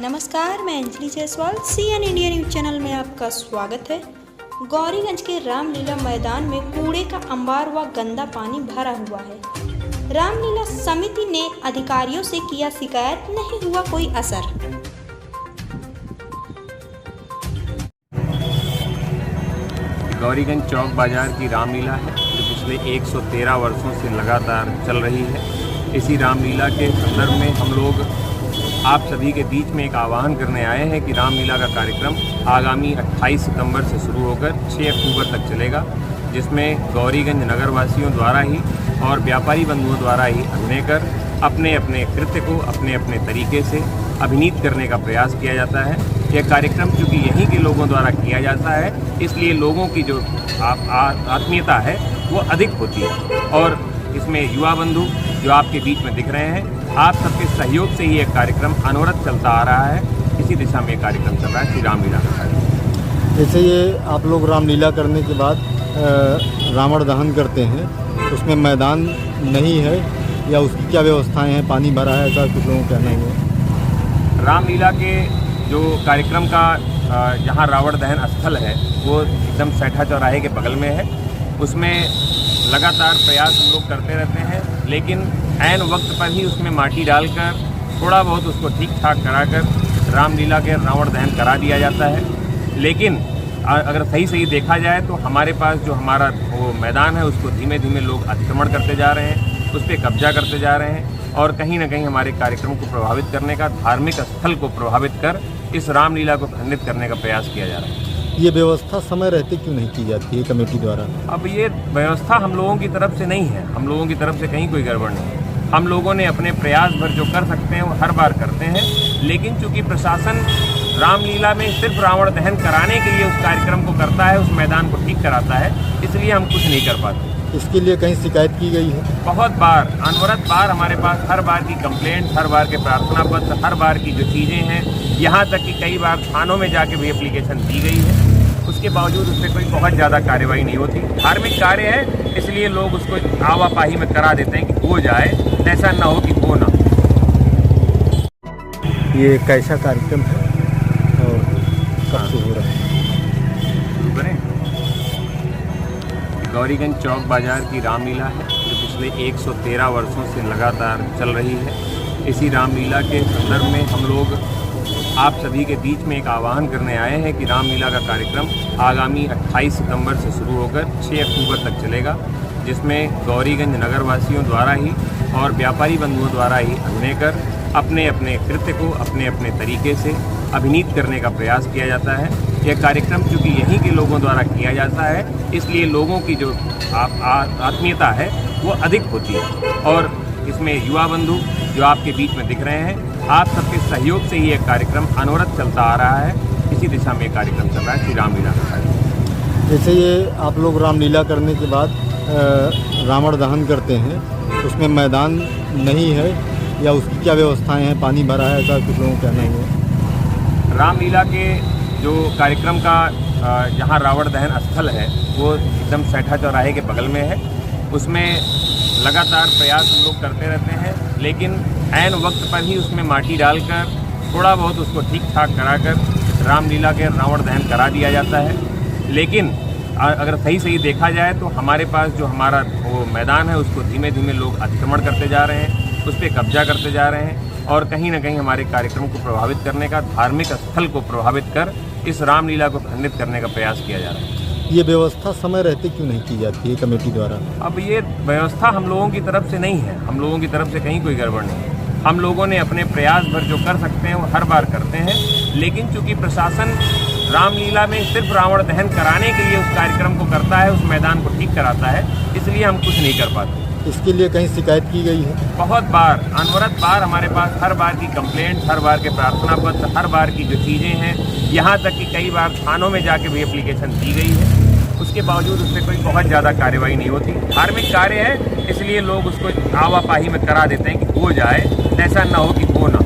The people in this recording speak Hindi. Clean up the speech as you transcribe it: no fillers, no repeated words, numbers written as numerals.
नमस्कार, मैं Anjali Jaiswal CNN India news channel में आपका स्वागत है। गौरीगंज के रामलीला मैदान में कूड़े का अंबार व गंदा पानी भरा हुआ है। रामलीला समिति ने अधिकारियों से किया शिकायत, नहीं हुआ कोई असर। गौरीगंज चौक बाजार की रामलीला है जो पिछले 113 वर्षों से लगातार चल रही है। इसी रामलीला के संदर्भ में हम लोग आप सभी के बीच में एक आह्वान करने आए हैं कि रामलीला का कार्यक्रम आगामी 28 सितंबर से शुरू होकर 6 अक्टूबर तक चलेगा, जिसमें गौरीगंज नगरवासियों द्वारा ही और व्यापारी बंधुओं द्वारा ही अभिनय कर अपने अपने कृत्य को अपने अपने तरीके से अभिनीत करने का प्रयास किया जाता है। यह कार्यक्रम चूँकि यहीं के लोगों द्वारा किया जाता है, इसलिए लोगों की जो आत्मीयता है वो अधिक होती है और इसमें युवा बंधु जो आपके बीच में दिख रहे हैं, आप सबके सहयोग से ये कार्यक्रम अनवरत चलता आ रहा है। इसी दिशा में कार्यक्रम चल रहा है श्री रामलीला का कार्यक्रम। जैसे ये आप लोग रामलीला करने के बाद रावण दहन करते हैं, उसमें मैदान नहीं है या उसकी क्या व्यवस्थाएं हैं, पानी भरा है, ऐसा कुछ लोगों का कहना है। रामलीला के जो कार्यक्रम का जहाँ रावण दहन स्थल है वो एकदम सैठा चौराहे के बगल में है। उसमें लगातार प्रयास हम लोग करते रहते हैं, लेकिन ऐन वक्त पर ही उसमें माटी डालकर थोड़ा बहुत उसको ठीक ठाक कराकर रामलीला के रावण दहन करा दिया जाता है। लेकिन अगर सही देखा जाए तो हमारे पास जो हमारा वो मैदान है उसको धीमे धीमे लोग अतिक्रमण करते जा रहे हैं, उस पर कब्जा करते जा रहे हैं और कहीं ना कहीं हमारे कार्यक्रम को प्रभावित करने का, धार्मिक स्थल को प्रभावित कर इस रामलीला को खंडित करने का प्रयास किया जा रहा है। ये व्यवस्था समय रहते क्यों नहीं की जाती है कमेटी द्वारा? अब ये व्यवस्था हम लोगों की तरफ से नहीं है, हम लोगों की तरफ से कहीं कोई गड़बड़ नहीं है। हम लोगों ने अपने प्रयास भर जो कर सकते हैं वो हर बार करते हैं, लेकिन चूंकि प्रशासन रामलीला में सिर्फ रावण दहन कराने के लिए उस कार्यक्रम को करता है, उस मैदान को ठीक कराता है, इसलिए हम कुछ नहीं कर पाते। इसके लिए कहीं शिकायत की गई है? बहुत बार, अनवरत बार हमारे पास हर बार की कंप्लेंट, हर बार के प्रार्थना पत्र, हर बार की जो चीज़ें हैं, यहाँ तक कि कई बार थानों में जाके भी एप्लीकेशन दी गई है। उसके बावजूद उस पर कोई बहुत ज़्यादा कार्रवाई नहीं होती। धार्मिक कार्य है, इसलिए लोग उसको आवापाही में करा देते हैं कि हो जाए, ऐसा ना हो कि हो ना। ये कैसा कार्यक्रम है और कब से हो रहा है? गौरीगंज चौक बाजार की रामलीला है जो पिछले 113 वर्षों से लगातार चल रही है। इसी रामलीला के संदर्भ में हम लोग आप सभी के बीच में एक आह्वान करने आए हैं कि रामलीला का कार्यक्रम आगामी 28 सितंबर से शुरू होकर 6 अक्टूबर तक चलेगा, जिसमें गौरीगंज नगरवासियों द्वारा ही और व्यापारी बंधुओं द्वारा ही अभिनय कर अपने अपने कृत्य को अपने अपने तरीके से अभिनीत करने का प्रयास किया जाता है। यह कार्यक्रम चूँकि यहीं के लोगों द्वारा किया जाता है, इसलिए लोगों की जो आत्मीयता है वो अधिक होती है और इसमें युवा बंधु जो आपके बीच में दिख रहे हैं, आप सबके सहयोग से ये कार्यक्रम अनवरत चलता आ रहा है। इसी दिशा में कार्यक्रम चल रहा है श्री रामलीला का कार्यक्रम। जैसे ये आप लोग रामलीला करने के बाद रावण दहन करते हैं, उसमें मैदान नहीं है या उसकी क्या व्यवस्थाएं हैं, पानी भरा है, ऐसा कुछ लोगों का कहना है। रामलीला के जो कार्यक्रम का जहाँ रावण दहन स्थल है वो एकदम सैठा चौराहे के बगल में है। उसमें लगातार प्रयास हम लोग करते रहते हैं, लेकिन ऐन वक्त पर ही उसमें माटी डालकर थोड़ा बहुत उसको ठीक ठाक कराकर रामलीला के रावण दहन करा दिया जाता है। लेकिन अगर सही देखा जाए तो हमारे पास जो हमारा वो मैदान है उसको धीमे धीमे लोग अतिक्रमण करते जा रहे हैं, उस पर कब्जा करते जा रहे हैं और कहीं ना कहीं हमारे कार्यक्रम को प्रभावित करने का, धार्मिक स्थल को प्रभावित कर इस रामलीला को खंडित करने का प्रयास किया जा रहा है। ये व्यवस्था समय रहते क्यों नहीं की जाती है कमेटी द्वारा? अब ये व्यवस्था हम लोगों की तरफ से नहीं है, हम लोगों की तरफ से कहीं कोई गड़बड़ नहीं है। हम लोगों ने अपने प्रयास भर जो कर सकते हैं वो हर बार करते हैं, लेकिन चूंकि प्रशासन रामलीला में सिर्फ रावण दहन कराने के लिए उस कार्यक्रम को करता है, उस मैदान को ठीक कराता है, इसलिए हम कुछ नहीं कर पाते। इसके लिए कहीं शिकायत की गई है? बहुत बार, अनवरत बार हमारे पास हर बार की कंप्लेंट, हर बार के प्रार्थना पत्र, हर बार की जो चीज़ें हैं, यहाँ तक कि कई बार थानों में जाके भी एप्लीकेशन दी गई है। उसके बावजूद उस पर कोई बहुत ज़्यादा कार्रवाई नहीं होती। धार्मिक कार्य है, इसलिए लोग उसको आवापाही में करा देते हैं कि हो जाए, ऐसा ना हो कि हो ना।